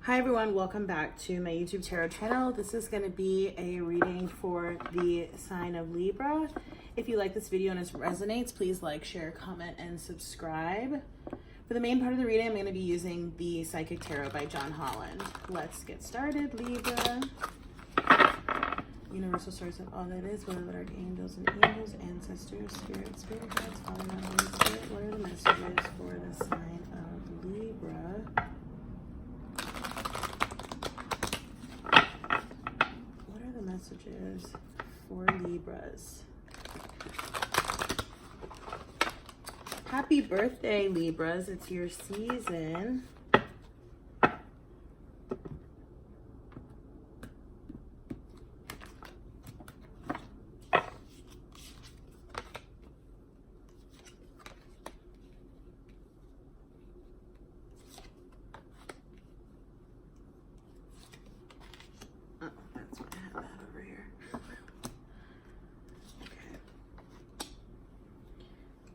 Hi everyone, welcome back to my YouTube tarot channel. This is going to be a reading for the sign of Libra. If you like this video and it resonates, please like, share, comment, and subscribe. For the main part of the reading, I'm going to be using the Psychic Tarot by John Holland. Let's get started, Libra. Universal source of all that is, whether archangels and angels, ancestors, spirit guides, Father, God, Holy Spirit. What are the messages for the sign of Libra? Messages for Libras. Happy birthday, Libras. It's your season.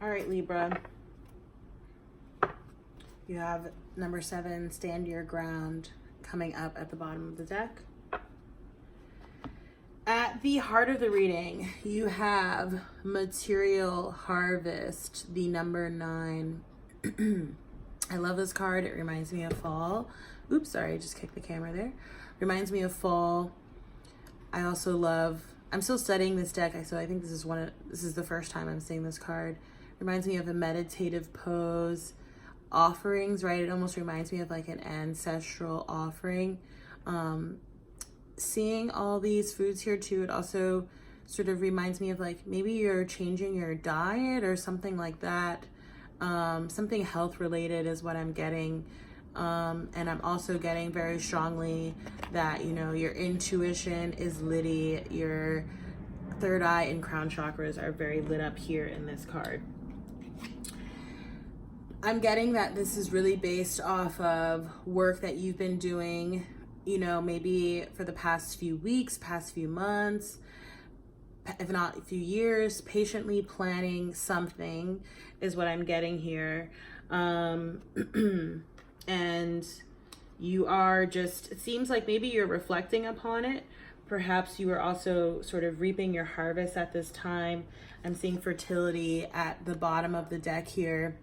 All right, Libra, you have number 7, stand your ground, coming up at the bottom of the deck. At the heart of the reading, you have material harvest, the number 9. I love this card. It reminds me of fall. Oops, sorry, I just kicked the camera there. Reminds me of fall. I also love, I'm still studying this deck, so I think this is the first time I'm seeing this card. Reminds me of a meditative pose. Offerings, right? It almost reminds me of like an ancestral offering. Seeing all these foods here too, it also sort of reminds me of like maybe you're changing your diet or something like that. Something health related is what I'm getting. And I'm also getting very strongly that, you know, your intuition is litty. Your third eye and crown chakras are very lit up here in this card. I'm getting that this is really based off of work that you've been doing, you know, maybe for the past few weeks, past few months, if not a few years, patiently planning something is what I'm getting here. And you are just, it seems like maybe you're reflecting upon it. Perhaps you are also sort of reaping your harvest at this time. I'm seeing fertility at the bottom of the deck here.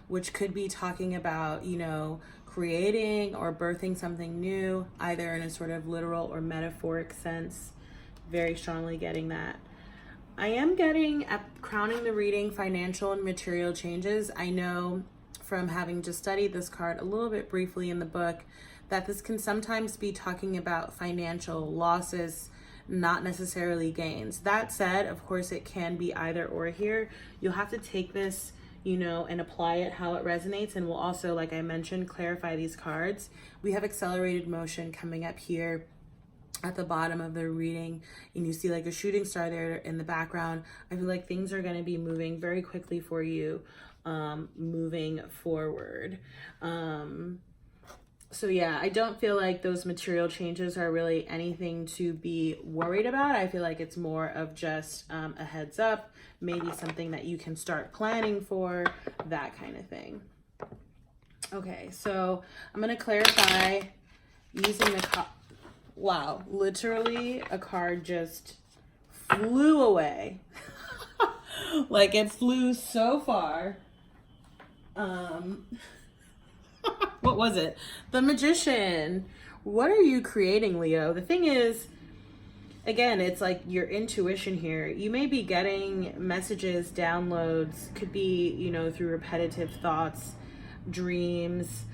Which could be talking about, you know, creating or birthing something new, either in a sort of literal or metaphoric sense. Very strongly getting that. I am getting, at crowning the reading, financial and material changes. I know from having just studied this card a little bit briefly in the book that this can sometimes be talking about financial losses, not necessarily gains. That said, of course, it can be either or here. You'll have to take this, you know, and apply it how it resonates. And we'll also, like I mentioned, clarify these cards. We have accelerated motion coming up here at the bottom of the reading, and you see like a shooting star there in the background. I feel like things are going to be moving very quickly for you, moving forward. So yeah, I don't feel like those material changes are really anything to be worried about. I feel like it's more of just a heads up, maybe something that you can start planning for, that kind of thing. Okay, so I'm going to clarify using the wow, literally a card just flew away. Like it flew so far. What was it? The Magician. What are you creating, Leo? The thing is, again, it's like your intuition here. You may be getting messages, downloads, could be, you know, through repetitive thoughts, dreams,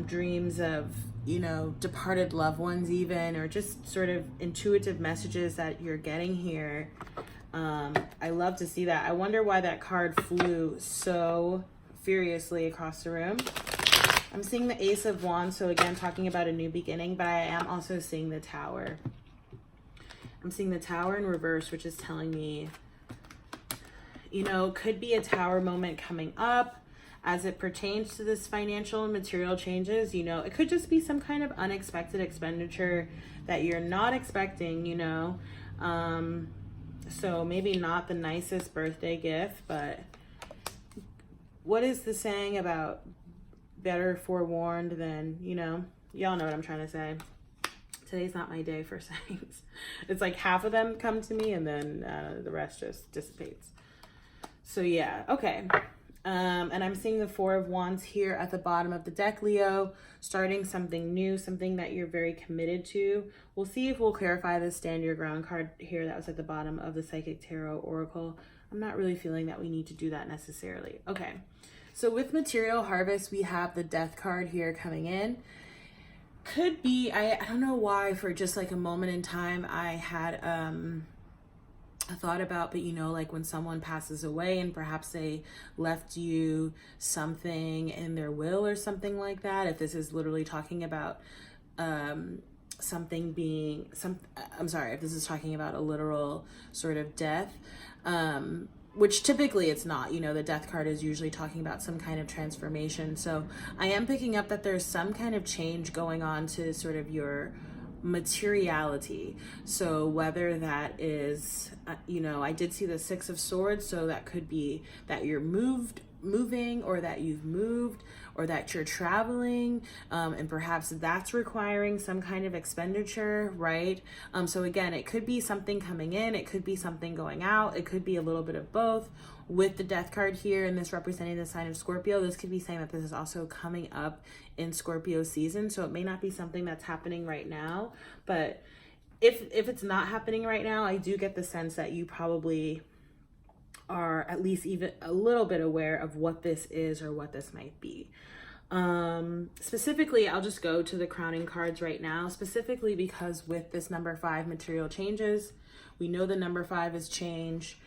dreams of, you know, departed loved ones even, or just sort of intuitive messages that you're getting here. I love to see that. I wonder why that card flew so furiously across the room. I'm seeing the Ace of Wands, so again, talking about a new beginning, but I am also seeing the Tower. I'm seeing the Tower in reverse, which is telling me, you know, could be a Tower moment coming up as it pertains to this financial and material changes. You know, it could just be some kind of unexpected expenditure that you're not expecting, you know. So maybe not the nicest birthday gift, but what is the saying about better forewarned than, you know, y'all know what I'm trying to say. Today's not my day for signs. It's like half of them come to me and then the rest just dissipates. So yeah, okay. And I'm seeing the Four of Wands here at the bottom of the deck, Leo, starting something new, something that you're very committed to. We'll see if we'll clarify the Stand Your Ground card here that was at the bottom of the Psychic Tarot Oracle. I'm not really feeling that we need to do that necessarily. Okay, so with Material Harvest, we have the Death card here coming in. Could be, I don't know why, for just like a moment in time, I had a thought about, but you know, like when someone passes away and perhaps they left you something in their will or something like that, if this is literally talking about something being I'm sorry, if this is talking about a literal sort of death, which typically it's not, you know, the Death card is usually talking about some kind of transformation. So I am picking up that there's some kind of change going on to sort of your materiality. So whether that is, you know, I did see the Six of Swords, so that could be that you're moving, or that you've moved, or that you're traveling, and perhaps that's requiring some kind of expenditure, right? So again, it could be something coming in, it could be something going out, it could be a little bit of both. With the Death card here and this representing the sign of Scorpio, this could be saying that this is also coming up in Scorpio season. So it may not be something that's happening right now, but if it's not happening right now, I do get the sense that you probably are at least even a little bit aware of what this is or what this might be. Specifically, I'll just go to the crowning cards right now, specifically because with this number 5, material changes, we know the number 5 is change.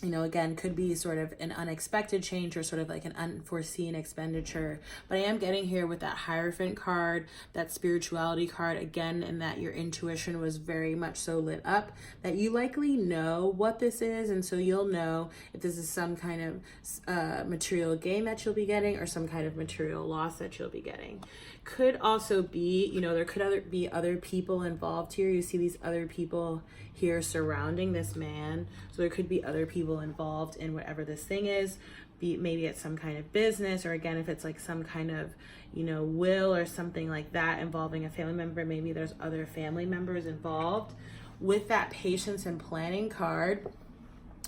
You know, again, could be sort of an unexpected change or sort of like an unforeseen expenditure. But I am getting here with that Hierophant card, that spirituality card, again, and that your intuition was very much so lit up, that you likely know what this is. And so you'll know if this is some kind of material gain that you'll be getting or some kind of material loss that you'll be getting. Could also be, you know, there could be other people involved here. You see these other people here surrounding this man. So there could be other people involved in whatever this thing is. Maybe it's some kind of business, or again, if it's like some kind of, you know, will or something like that involving a family member, maybe there's other family members involved. With that Patience and Planning card,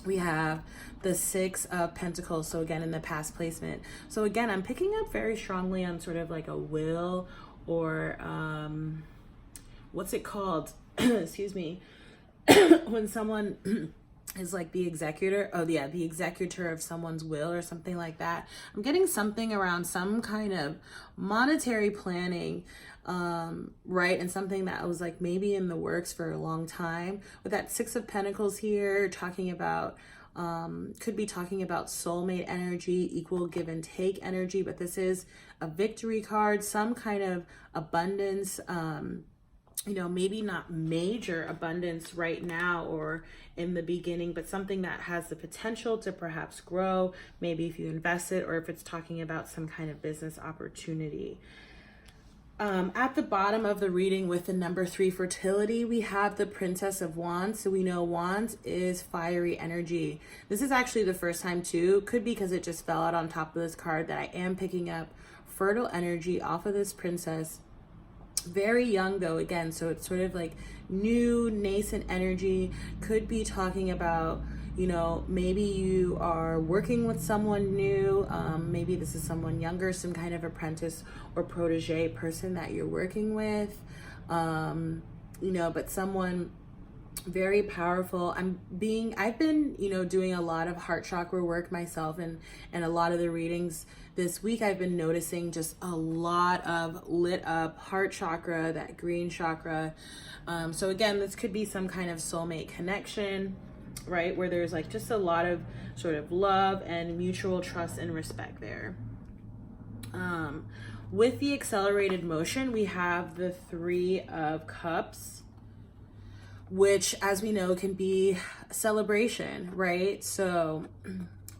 we have the Six of Pentacles. So again, in the past placement. So again, I'm picking up very strongly on sort of like a will, or what's it called? Excuse me. When someone is like the executor, the executor of someone's will or something like that. I'm getting something around some kind of monetary planning, right? And something that was like maybe in the works for a long time. With that Six of Pentacles here, talking about, could be talking about soulmate energy, equal give and take energy, but this is a victory card, some kind of abundance, you know, maybe not major abundance right now or in the beginning, but something that has the potential to perhaps grow, maybe if you invest it, or if it's talking about some kind of business opportunity. At the bottom of the reading with the number 3, fertility, we have the Princess of Wands. So we know Wands is fiery energy. This is actually the first time too, could be because it just fell out on top of this card, that I am picking up fertile energy off of this princess. Very young though, again, so it's sort of like new, nascent energy. Could be talking about, you know, maybe you are working with someone new, maybe this is someone younger, some kind of apprentice or protege person that you're working with, you know, but someone very powerful. I've been, you know, doing a lot of heart chakra work myself, and a lot of the readings this week I've been noticing just a lot of lit up heart chakra, that green chakra. So again, this could be some kind of soulmate connection, right? Where there's like just a lot of sort of love and mutual trust and respect there. With the accelerated motion, we have the Three of Cups, which, as we know, can be celebration, right? So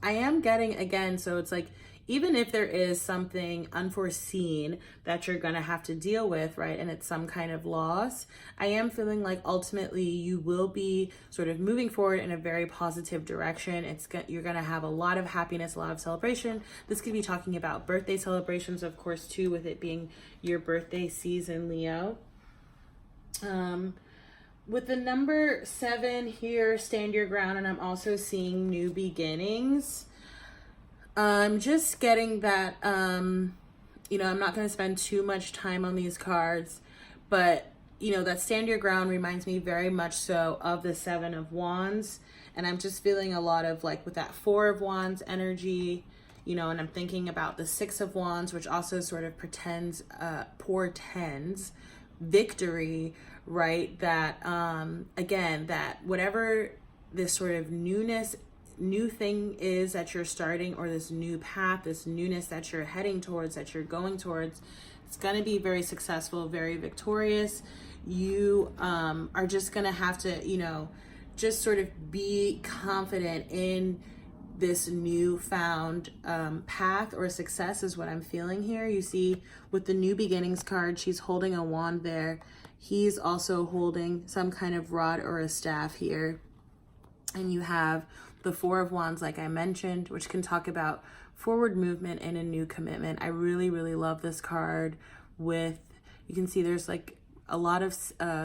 I am getting, again, so it's like even if there is something unforeseen that you're going to have to deal with, right, and it's some kind of loss, I am feeling like ultimately you will be sort of moving forward in a very positive direction. You're going to have a lot of happiness, a lot of celebration. This could be talking about birthday celebrations, of course, too, with it being your birthday season, Leo. With the number 7 here, stand your ground, and I'm also seeing new beginnings. I'm just getting that, I'm not going to spend too much time on these cards, but, that stand your ground reminds me very much so of the 7 of Wands. And I'm just feeling a lot of like with that 4 of Wands energy, and I'm thinking about the 6 of Wands, which also sort of portends victory, right? That, again, that whatever this sort of new thing is that you're starting, or this new path, this newness that you're heading towards, that you're going towards, it's going to be very successful, very victorious. You are just going to have to, just sort of be confident in this newfound path or success is what I'm feeling here. You see with the new beginnings card, she's holding a wand there. He's also holding some kind of rod or a staff here. And you have the 4 of Wands, like I mentioned, which can talk about forward movement and a new commitment. I really, really love this card. You can see there's like a lot of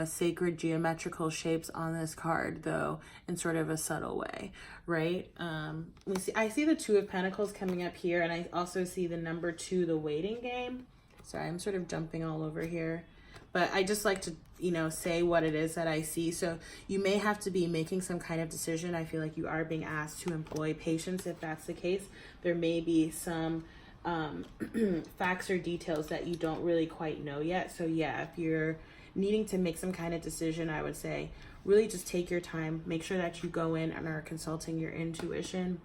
sacred geometrical shapes on this card, though, in sort of a subtle way, right? I see the 2 of Pentacles coming up here, and I also see the number 2, the waiting game. Sorry, I'm sort of jumping all over here. But I just like to, say what it is that I see. So you may have to be making some kind of decision. I feel like you are being asked to employ patience if that's the case. There may be some facts or details that you don't really quite know yet. So yeah, if you're needing to make some kind of decision, I would say really just take your time. Make sure that you go in and are consulting your intuition,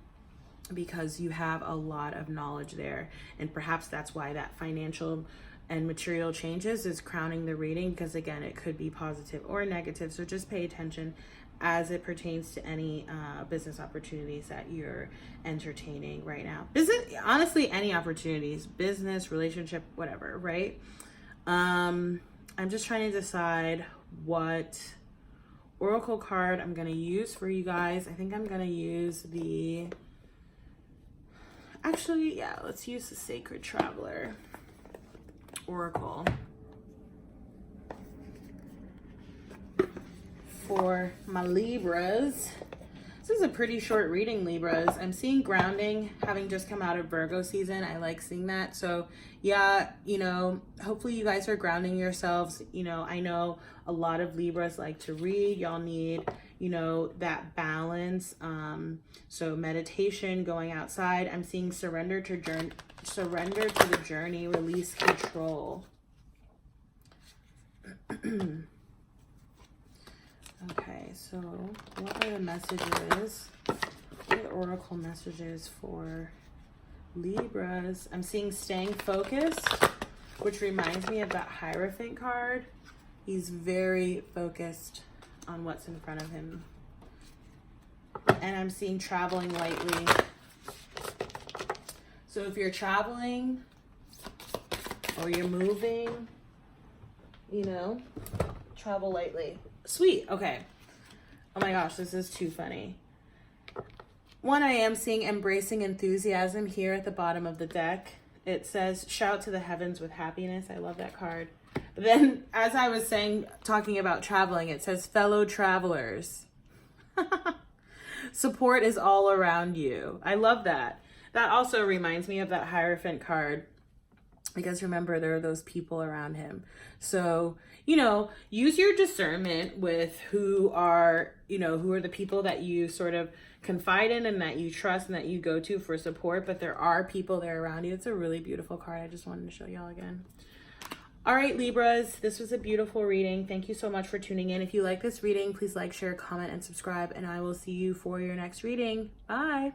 because you have a lot of knowledge there. And perhaps that's why that financial and material changes is crowning the reading, because again, it could be positive or negative. So just pay attention as it pertains to any business opportunities that you're entertaining right now. Honestly, any opportunities, business, relationship, whatever, right? I'm just trying to decide what oracle card I'm going to use for you guys. I think I'm going to use let's use the Sacred Traveler Oracle for my Libras. This is a pretty short reading, Libras. I'm seeing grounding having just come out of Virgo season. I like seeing that. So yeah, hopefully you guys are grounding yourselves. I know a lot of Libras like to read. Y'all need, that balance. So meditation, going outside. I'm seeing surrender to the journey, release control. Okay, so what are the messages? What are the oracle messages for Libras? I'm seeing staying focused, which reminds me of that Hierophant card. He's very focused on what's in front of him. And I'm seeing traveling lightly. So if you're traveling or you're moving, travel lightly. Sweet. Okay. Oh my gosh, this is too funny. One, I am seeing embracing enthusiasm here at the bottom of the deck. It says, shout to the heavens with happiness. I love that card. But then, as I was saying, talking about traveling, it says, fellow travelers. Support is all around you. I love that. That also reminds me of that Hierophant card, because remember, there are those people around him. So, use your discernment with who are the people that you sort of confide in and that you trust and that you go to for support. But there are people there around you. It's a really beautiful card. I just wanted to show y'all again. All right, Libras, this was a beautiful reading. Thank you so much for tuning in. If you like this reading, please like, share, comment, and subscribe. And I will see you for your next reading. Bye.